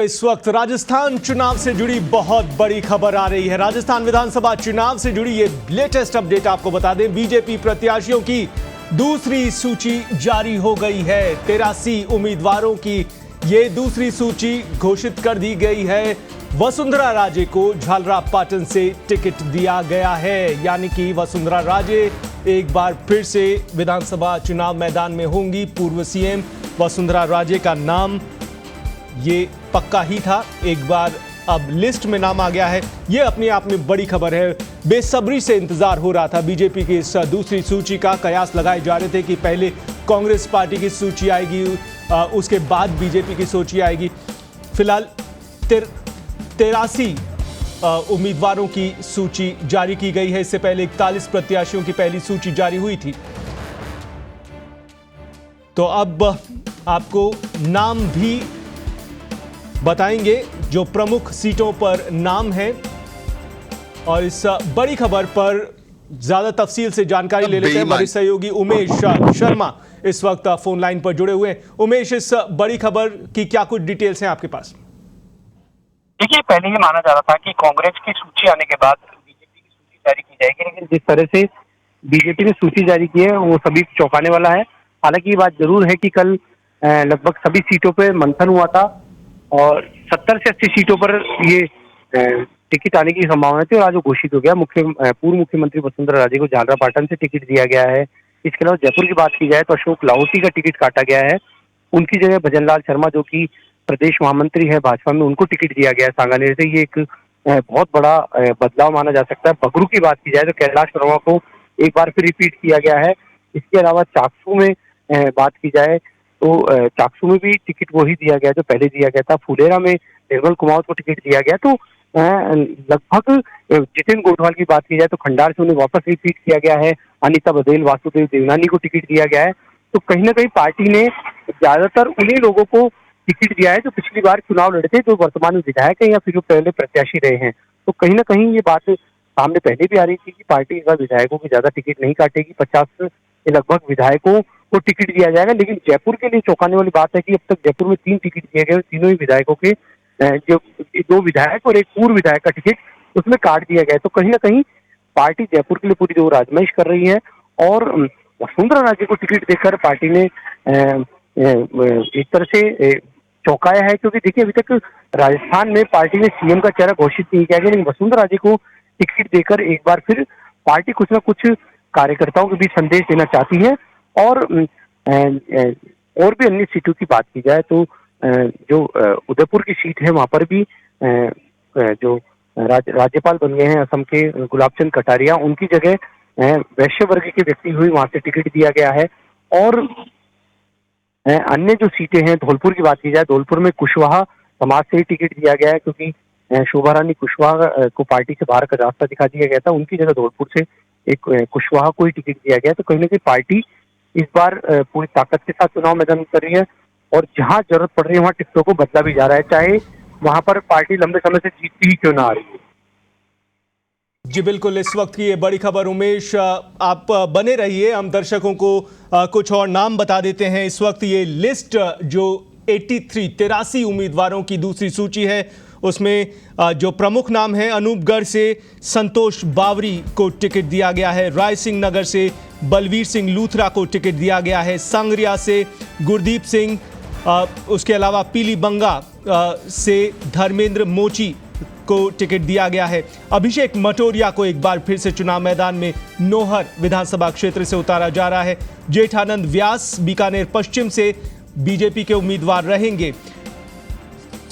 इस वक्त राजस्थान चुनाव से जुड़ी बहुत बड़ी खबर आ रही है। राजस्थान विधानसभा चुनाव से जुड़ी ये लेटेस्ट अपडेट आपको बता दें, बीजेपी प्रत्याशियों की दूसरी सूची जारी हो गई है। 83 उम्मीदवारों की ये दूसरी सूची घोषित कर दी गई है। वसुंधरा राजे को झालरापाटन से टिकट दिया गया है, यानी कि वसुंधरा राजे एक बार फिर से विधानसभा चुनाव मैदान में होंगी। पूर्व सीएम वसुंधरा राजे का नाम ये पक्का ही था, एक बार अब लिस्ट में नाम आ गया है। ये अपने आप में बड़ी खबर है। बेसब्री से इंतजार हो रहा था बीजेपी की इस दूसरी सूची का। कयास लगाए जा रहे थे कि पहले कांग्रेस पार्टी की सूची आएगी, उसके बाद बीजेपी की सूची आएगी। फिलहाल 83 उम्मीदवारों की सूची जारी की गई है। इससे पहले 41 प्रत्याशियों की पहली सूची जारी हुई थी। तो अब आपको नाम भी बताएंगे जो प्रमुख सीटों पर नाम है, और इस बड़ी खबर पर ज्यादा तफसील से जानकारी ले लेते हैं। हमारे सहयोगी उमेश शर्मा इस वक्त फोन लाइन पर जुड़े हुए हैं। उमेश, इस बड़ी खबर की क्या कुछ डिटेल्स हैं आपके पास? देखिए, पहले ये माना जा रहा था कि कांग्रेस की सूची आने के बाद बीजेपी की सूची जारी की जाएगी, लेकिन जिस तरह से बीजेपी ने सूची जारी की है वो सभी चौंकाने वाला है। हालांकि ये बात जरूर है कि कल लगभग सभी सीटों पर मंथन हुआ था और 70 से 80 सीटों पर ये टिकट आने की संभावना थी, और आज वो घोषित हो गया। पूर्व मुख्यमंत्री वसुंधरा राजे को झालरापाटन से टिकट दिया गया है। इसके अलावा जयपुर की बात की जाए तो अशोक लाहोटी का टिकट काटा गया है। उनकी जगह भजनलाल शर्मा, जो कि प्रदेश महामंत्री है भाजपा में, उनको टिकट दिया गया है सांगानेर से। ये एक बहुत बड़ा बदलाव माना जा सकता है। बगरू की बात की जाए तो कैलाश वर्मा को एक बार फिर रिपीट किया गया है। इसके अलावा चाकसू में बात की जाए तो चाकसू में भी टिकट वही दिया गया जो पहले दिया गया था। फुलेरा में निर्मल कुमार को टिकट दिया गया। तो लगभग जितिन गोठवाल की बात की जाए तो खंडार से उन्हें वापस रिपीट किया गया है। अनिता बघेल, वासुदेव देवनानी को टिकट दिया गया है। तो कहीं ना कहीं पार्टी ने ज्यादातर उन्हीं लोगों को टिकट दिया है जो पिछली बार चुनाव लड़े थे, जो वर्तमान में विधायक है या फिर जो पहले प्रत्याशी रहे हैं। तो कहीं ना कहीं ये बात सामने पहले भी आ रही थी कि पार्टी इस बार विधायकों की ज्यादा टिकट नहीं काटेगी। 50 के लगभग विधायकों को टिकट दिया जाएगा। लेकिन जयपुर के लिए चौंकाने वाली बात है कि अब तक जयपुर में 3 टिकट दिए गए, तीनों ही विधायकों के, जो 2 विधायक और एक पूर्व विधायक का टिकट उसमें काट दिया गया है। तो कहीं ना कहीं पार्टी जयपुर के लिए पूरी जो आजमाइश कर रही है, और वसुंधरा राजे को टिकट देकर पार्टी ने एक तरह से चौंकाया है। क्योंकि देखिए, अभी तक राजस्थान में पार्टी ने सीएम का चेहरा घोषित नहीं किया गया, लेकिन वसुंधरा राजे को टिकट देकर एक बार फिर पार्टी कुछ न कुछ कार्यकर्ताओं के बीच संदेश देना चाहती है। और भी अन्य सीटों की बात की जाए तो जो उदयपुर की सीट है वहां पर भी जो राज्यपाल बन गए हैं असम के गुलाबचंद कटारिया, उनकी जगह वैश्य वर्ग के व्यक्ति हुई, वहां से टिकट दिया गया है। और अन्य जो सीटें हैं, धौलपुर की बात की जाए, धौलपुर में कुशवाहा समाज से ही टिकट दिया गया है, क्योंकि शोभा रानी कुशवाहा को पार्टी से बाहर का रास्ता दिखा दिया गया था। उनकी जगह धौलपुर से एक कुशवाहा को ही टिकट दिया गया। तो कहीं ना कहीं पार्टी इस बार पूरी ताकत के साथ चुनाव मैदान में उतर रही है, और जहां जरूरत पड़ रही है वहां टिकटों को बदला भी जा रहा है, चाहे वहां पर पार्टी लंबे समय से जीतती ही क्यों ना आ रही है। जी बिल्कुल, इस वक्त की ये बड़ी खबर। उमेश, आप बने रहिए, हम दर्शकों को कुछ और नाम बता देते हैं। इस वक्त ये लिस्ट जो 83 उम्मीदवारों की दूसरी सूची है, उसमें जो प्रमुख नाम है, अनूपगढ़ से संतोष बावरी को टिकट दिया गया है। राय सिंह नगर से बलवीर सिंह लूथरा को टिकट दिया गया है। सांगरिया से गुरदीप सिंह, उसके अलावा पीलीबंगा से धर्मेंद्र मोची को टिकट दिया गया है। अभिषेक मटोरिया को एक बार फिर से चुनाव मैदान में नोहर विधानसभा क्षेत्र से उतारा जा रहा है। जेठानंद व्यास बीकानेर पश्चिम से बीजेपी के उम्मीदवार रहेंगे।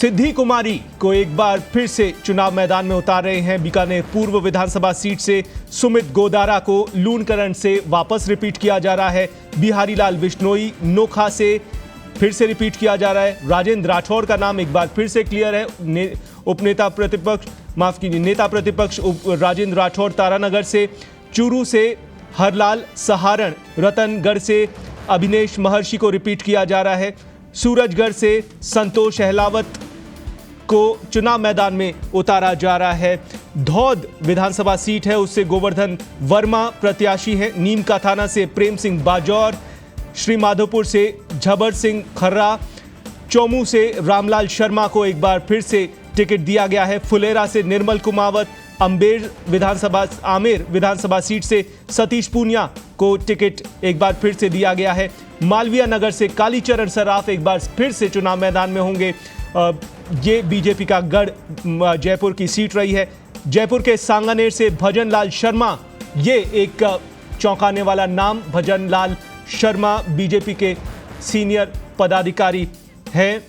सिद्धि कुमारी को एक बार फिर से चुनाव मैदान में उतार रहे हैं बीकानेर पूर्व विधानसभा सीट से। सुमित गोदारा को लूणकरण से वापस रिपीट किया जा रहा है। बिहारी लाल बिश्नोई नोखा से फिर से रिपीट किया जा रहा है। राजेंद्र राठौड़ का नाम एक बार फिर से क्लियर है। नेता प्रतिपक्ष राजेंद्र राठौड़ तारानगर से। चूरू से हरलाल सहारण, रतनगढ़ से अभिनेश महर्षि को रिपीट किया जा रहा है। सूरजगढ़ से संतोष अहलावत को चुनाव मैदान में उतारा जा रहा है। धौद विधानसभा सीट है, उससे गोवर्धन वर्मा प्रत्याशी है। नीम का थाना से प्रेम सिंह बाजौर, श्री माधोपुर से झबर सिंह खर्रा, चौमू से रामलाल शर्मा को एक बार फिर से टिकट दिया गया है। फुलेरा से निर्मल कुमावत, आमेर विधानसभा सीट से सतीश पूनिया को टिकट एक बार फिर से दिया गया है। मालवीय नगर से कालीचरण सराफ एक बार फिर से चुनाव मैदान में होंगे। ये बीजेपी का गढ़ जयपुर की सीट रही है। जयपुर के सांगानेर से भजन लाल शर्मा, ये एक चौंकाने वाला नाम। भजन लाल शर्मा बीजेपी के सीनियर पदाधिकारी हैं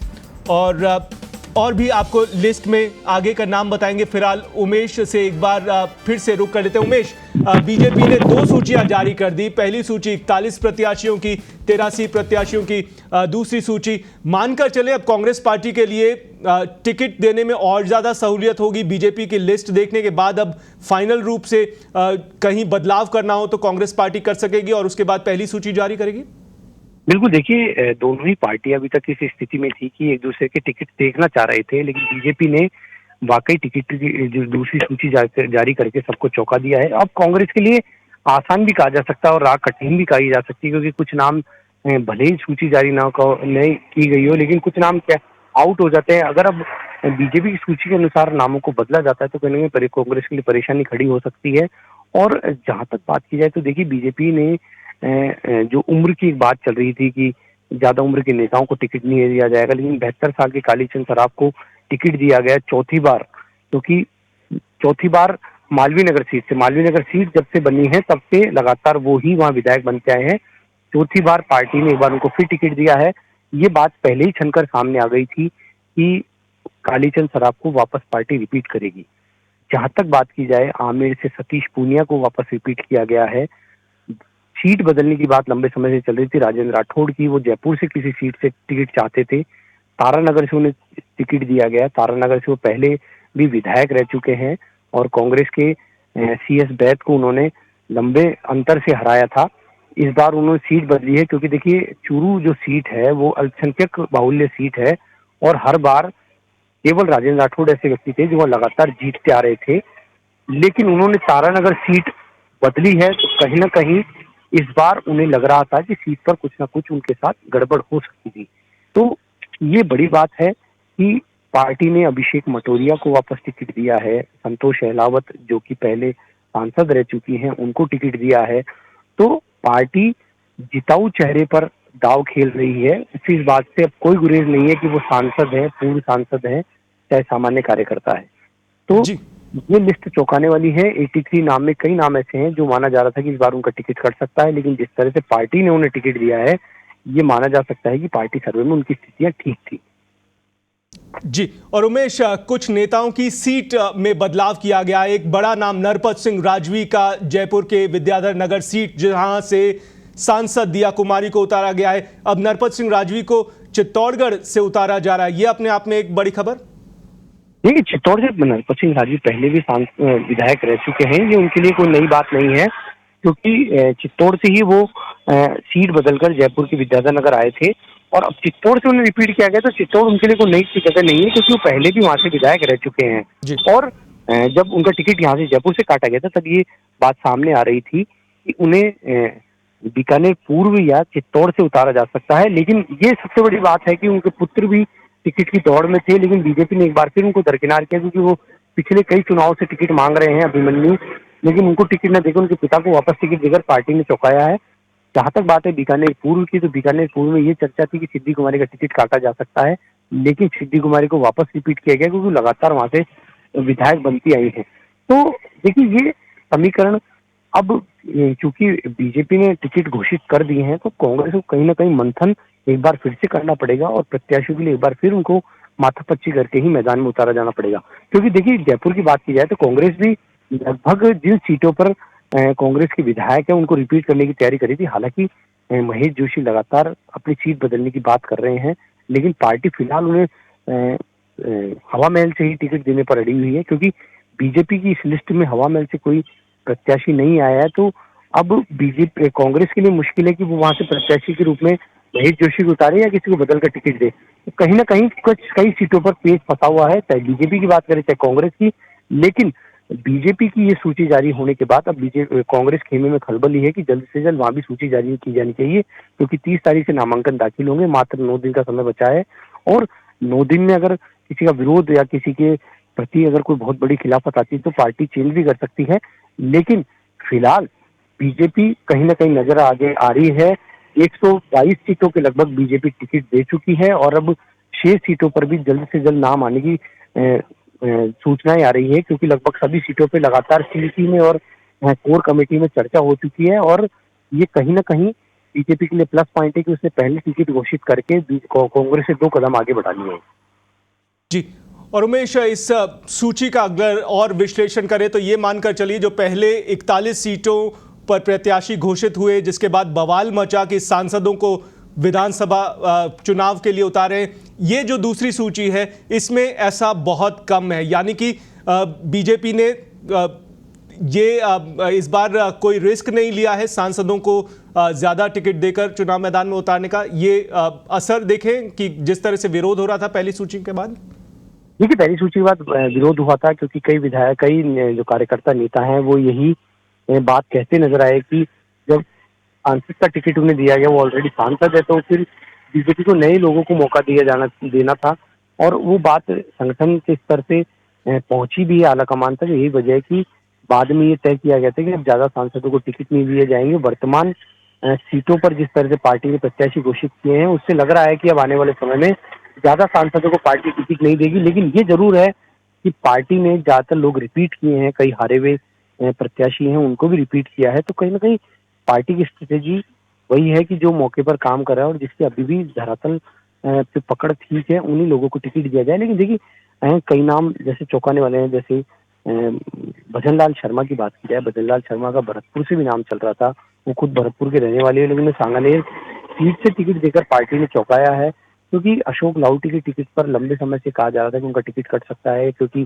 और भी आपको लिस्ट में आगे का नाम बताएंगे। फिलहाल उमेश से एक बार फिर से रुक कर लेते हैं। उमेश, बीजेपी ने 2 सूचियां जारी कर दी। पहली सूची 41 प्रत्याशियों की, 83 प्रत्याशियों की। दूसरी सूची मानकर चले अब कांग्रेस पार्टी के लिए टिकट देने में और ज्यादा सहूलियत होगी। बीजेपी की लिस्ट देखने के बाद अब फाइनल रूप से कहीं बदलाव करना हो तो कांग्रेस पार्टी कर सकेगी और उसके बाद पहली सूची जारी करेगी। बिल्कुल, देखिए दोनों ही पार्टियां अभी तक इस स्थिति में थी कि एक दूसरे के टिकट देखना चाह रहे थे, लेकिन बीजेपी ने वाकई टिकट की जो दूसरी सूची जारी करके सबको चौंका दिया है। अब कांग्रेस के लिए आसान भी कहा जा सकता है और राह कठिन भी कही जा सकती है, क्योंकि कुछ नाम भले ही सूची जारी नहीं की गई हो, लेकिन कुछ नाम आउट हो जाते हैं। अगर अब बीजेपी की सूची के अनुसार नामों को बदला जाता है तो कहीं ना कहीं कांग्रेस के लिए परेशानी खड़ी हो सकती है। और जहां तक बात की जाए तो देखिए, बीजेपी ने जो उम्र की एक बात चल रही थी कि ज्यादा उम्र के नेताओं को टिकट नहीं दिया जाएगा, लेकिन 72 साल के कालीचंद सराफ को टिकट दिया गया चौथी बार, क्योंकि चौथी बार मालवीय नगर सीट जब से बनी है तब से लगातार वो ही वहां विधायक बनते आए हैं। चौथी बार पार्टी ने एक बार उनको फिर टिकट दिया है। ये बात पहले ही छनकर सामने आ गई थी कि कालीचंद सराफ को वापस पार्टी रिपीट करेगी। जहां तक बात की जाए, आमेर से सतीश पूनिया को वापस रिपीट किया गया है। सीट बदलने की बात लंबे समय से चल रही थी राजेंद्र राठौड़ की, वो जयपुर से किसी सीट से टिकट चाहते थे। तारानगर से उन्हें टिकट दिया गया। तारानगर से वो पहले भी विधायक रह चुके हैं और कांग्रेस के CS बैद को उन्होंने लंबे अंतर से हराया था। इस बार उन्होंने सीट बदली है, क्योंकि देखिए चूरू जो सीट है वो अल्पसंख्यक बाहुल्य सीट है और हर बार केवल राजेंद्र राठौड़ ऐसे व्यक्ति थे जो लगातार जीतते आ रहे थे, लेकिन उन्होंने तारानगर सीट बदली है। तो कहीं ना कहीं इस बार उन्हें लग रहा था कि सीट पर कुछ ना कुछ उनके साथ गड़बड़ हो सकती थी। तो ये बड़ी बात है कि पार्टी ने अभिषेक मटोरिया को वापस टिकट दिया है। संतोष अहलावत जो कि पहले सांसद रह चुकी हैं, उनको टिकट दिया है। तो पार्टी जिताऊ चेहरे पर दाव खेल रही है। इस बात से अब कोई गुरेज नहीं है कि वो सांसद है, पूर्व सांसद है, चाहे सामान्य कार्यकर्ता है। तो ये लिस्ट चौंकाने वाली है। 83 नाम में कई नाम ऐसे हैं जो माना जा रहा था कि इस बार उनका टिकट कट सकता है, लेकिन जिस तरह से पार्टी ने उन्हें टिकट दिया है, ये माना जा सकता है कि पार्टी सर्वे में उनकी स्थितियां ठीक थी। जी, और उमेश, कुछ नेताओं की सीट में बदलाव किया गया। एक बड़ा नाम नरपत सिंह राजवी का जयपुर के विद्याधर नगर सीट, जहां से सांसद दिया कुमारी को उतारा गया है, अब नरपत सिंह राजवी को चित्तौड़गढ़ से उतारा जा रहा है। ये अपने आप में एक बड़ी खबर। देखिए, चित्तौड़ से नरपत सिंह राजवी पहले भी विधायक रह चुके हैं, ये उनके लिए कोई नई बात नहीं है, क्योंकि चित्तौड़ से ही वो सीट बदलकर जयपुर के विद्याधर नगर आए थे और अब चित्तौड़ से उन्हें रिपीट किया गया। तो चित्तौड़ उनके लिए कोई नई जगह नहीं है, क्योंकि वो पहले भी वहां से विधायक रह चुके हैं। और जब उनका टिकट यहाँ से जयपुर से काटा गया था तब ये बात सामने आ रही थी कि उन्हें बीकानेर पूर्व या चित्तौड़ से उतारा जा सकता है। लेकिन ये सबसे बड़ी बात है कि उनके पुत्र भी टिकट की दौड़ में थे, लेकिन बीजेपी ने एक बार फिर उनको दरकिनार किया, क्योंकि वो पिछले कई चुनाव से टिकट मांग रहे हैं अभिमन्यु, लेकिन उनको टिकट न देकर उनके पिता को वापस टिकट देकर पार्टी ने चौंकाया है। जहां तक बात है बीकानेर पूर्व की, तो बीकानेर पूर्व में ये चर्चा थी कि सिद्धि कुमारी का टिकट काटा जा सकता है, लेकिन सिद्धि कुमारी को वापस रिपीट किया गया, क्योंकि लगातार वहां से विधायक बनती आई है। तो देखिए, ये समीकरण अब चूंकि बीजेपी ने टिकट घोषित कर दिए हैं, तो कांग्रेस को कहीं ना कहीं मंथन एक बार फिर से करना पड़ेगा और प्रत्याशियों के लिए एक बार फिर उनको माथापच्ची करके ही मैदान में उतारा जाना पड़ेगा। क्योंकि देखिए, जयपुर की बात की जाए तो कांग्रेस भी लगभग जिन सीटों पर कांग्रेस के विधायक है उनको रिपीट करने की तैयारी करी थी। हालांकि महेश जोशी लगातार अपनी सीट बदलने की बात कर रहे हैं, लेकिन पार्टी फिलहाल उन्हें हवा महल से ही टिकट देने पर अड़ी हुई है, क्योंकि बीजेपी की इस लिस्ट में हवा महल से कोई प्रत्याशी नहीं आया है। तो अब बीजेपी कांग्रेस के लिए मुश्किल है कि वो वहां से प्रत्याशी के रूप में महेश जोशी को उतारे या किसी को बदलकर टिकट दे। तो कहीं ना कहीं कई सीटों पर पेच फंसा हुआ है, चाहे बीजेपी की बात करें चाहे कांग्रेस की। लेकिन बीजेपी की ये सूची जारी होने के बाद अब कांग्रेस खेमे में खलबल ही है कि जल्द से जल्द वहां भी सूची जारी की जानी चाहिए, क्योंकि 30 तारीख से नामांकन दाखिल होंगे, मात्र 9 दिन का समय बचा है और 9 दिन में अगर किसी का विरोध या किसी के प्रति अगर कोई बहुत बड़ी खिलाफत आती है तो पार्टी चेंज भी कर सकती है। लेकिन फिलहाल बीजेपी कहीं ना कहीं नजर आगे आ रही है। 122 सीटों के लगभग बीजेपी टिकट दे चुकी है और अब 6 सीटों पर भी जल्द से जल्द नाम आने की सूचनाएं आ रही है, क्योंकि लगभग सभी सीटों पे लगातार सीईसी में और कोर कमेटी में चर्चा हो चुकी है। और ये कहीं ना कहीं बीजेपी के लिए प्लस पॉइंट है कि उसने पहले टिकट घोषित करके कांग्रेस से 2 कदम आगे बढ़ा लिए हैं। जी, और उमेश, इस सूची का अगर और विश्लेषण करें तो ये मानकर चलिए जो पहले 41 सीटों पर प्रत्याशी घोषित हुए, जिसके बाद बवाल मचा कि सांसदों को विधानसभा चुनाव के लिए उतारे, ये जो दूसरी सूची है इसमें ऐसा बहुत कम है। यानी कि बीजेपी ने ये इस बार कोई रिस्क नहीं लिया है सांसदों को ज्यादा टिकट देकर चुनाव मैदान में उतारने का। ये असर देखें कि जिस तरह से विरोध हो रहा था पहली सूची के बाद। देखिए, पहली सूची के बाद विरोध हुआ था क्योंकि कई विधायक, कई जो कार्यकर्ता नेता हैं वो यही बात कहते नजर आए कि जब सांसद का टिकट उन्हें दिया गया, वो ऑलरेडी सांसद है, तो फिर बीजेपी को नए लोगों को मौका देना था। और वो बात संगठन के स्तर से पहुंची भी है आला कमान तक। यही वजह है कि बाद में ये तय किया गया था कि अब ज्यादा सांसदों को टिकट नहीं दिए जाएंगे। वर्तमान सीटों पर जिस तरह से पार्टी ने प्रत्याशी घोषित किए हैं उससे लग रहा है कि अब आने वाले समय में ज्यादा सांसदों को पार्टी टिकट नहीं देगी। लेकिन ये जरूर है कि पार्टी ने ज्यादातर लोग रिपीट किए हैं, कई हारे हुए प्रत्याशी हैं उनको भी रिपीट किया है। तो कहीं ना कहीं पार्टी की स्ट्रेटेजी वही है कि जो मौके पर काम कर रहा है और जिसकी अभी भी धरातल पे पकड़ ठीक है, उन्हीं लोगों को टिकट दिया जाए। लेकिन देखिए, कई नाम जैसे चौंकाने वाले हैं। जैसे भजन लाल शर्मा की बात की जाए, भजन लाल शर्मा का भरतपुर से भी नाम चल रहा था। वो खुद भरतपुर के रहने वाले हैं, लेकिन सांगानेर सीट से टिकट देकर पार्टी ने चौंकाया है, क्योंकि अशोक लाहौटी के टिकट पर लंबे समय से कहा जा रहा था कि उनका टिकट कट सकता है, क्योंकि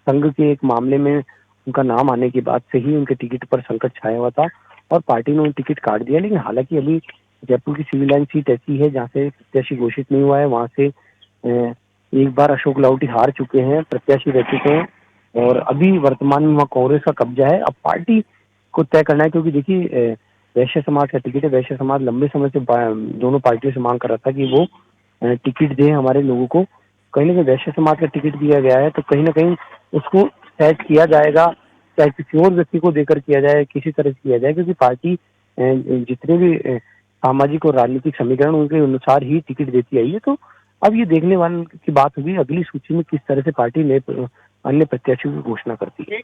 संघ के एक मामले में उनका नाम आने के बाद से ही उनके टिकट पर संकट छाया हुआ था और पार्टी ने उन्हें टिकट काट दिया। लेकिन हालांकि अभी जयपुर की सिविल लाइन सीट ऐसी है जहाँ से प्रत्याशी घोषित नहीं हुआ है, वहां से एक बार अशोक लाहौटी हार चुके हैं, प्रत्याशी रह चुके हैं और अभी वर्तमान में वहाँ कांग्रेस का कब्जा है। अब पार्टी को तय करना है, क्योंकि देखिए वैश्य समाज का टिकट है। वैश्य समाज लंबे समय से दोनों पार्टियों से मांग कर रहा था कि वो टिकट दें हमारे लोगों को। कहीं ना कहीं वैश्य समाज का टिकट दिया गया है, तो कहीं ना कहीं उसको सेट किया जाएगा, चाहे किसी और व्यक्ति को देकर किया जाए, किसी तरह से किया जाए, क्योंकि पार्टी जितने भी सामाजिक और राजनीतिक समीकरण उनके अनुसार ही टिकट देती आई है। तो अब ये देखने वाले की बात होगी अगली सूची में किस तरह से पार्टी ने अन्य प्रत्याशियों की घोषणा करती है।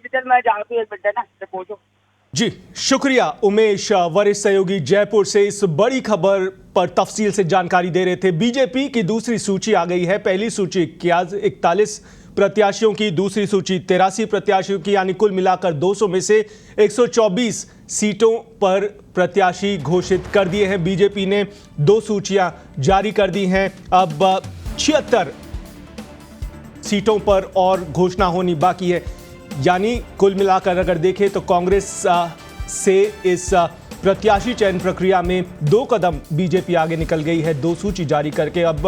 जी, शुक्रिया उमेश, वरिष्ठ सहयोगी जयपुर से इस बड़ी खबर पर तफसील से जानकारी दे रहे थे। बीजेपी की दूसरी सूची आ गई है। पहली सूची 41 प्रत्याशियों की, दूसरी सूची 83 प्रत्याशियों की, यानी कुल मिलाकर 200 में से 124 सीटों पर प्रत्याशी घोषित कर दिए हैं। बीजेपी ने 2 सूचियां जारी कर दी हैं। अब 76 सीटों पर और घोषणा होनी बाकी है। यानी कुल मिलाकर अगर देखें तो कांग्रेस से इस प्रत्याशी चयन प्रक्रिया में 2 कदम बीजेपी आगे निकल गई है 2 सूची जारी करके। अब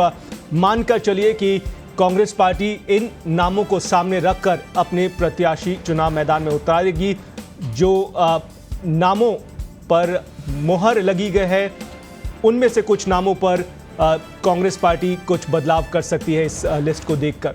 मानकर चलिए कि कांग्रेस पार्टी इन नामों को सामने रखकर अपने प्रत्याशी चुनाव मैदान में उतारेगी। जो नामों पर मोहर लगी गई है उनमें से कुछ नामों पर कांग्रेस पार्टी कुछ बदलाव कर सकती है इस लिस्ट को देखकर।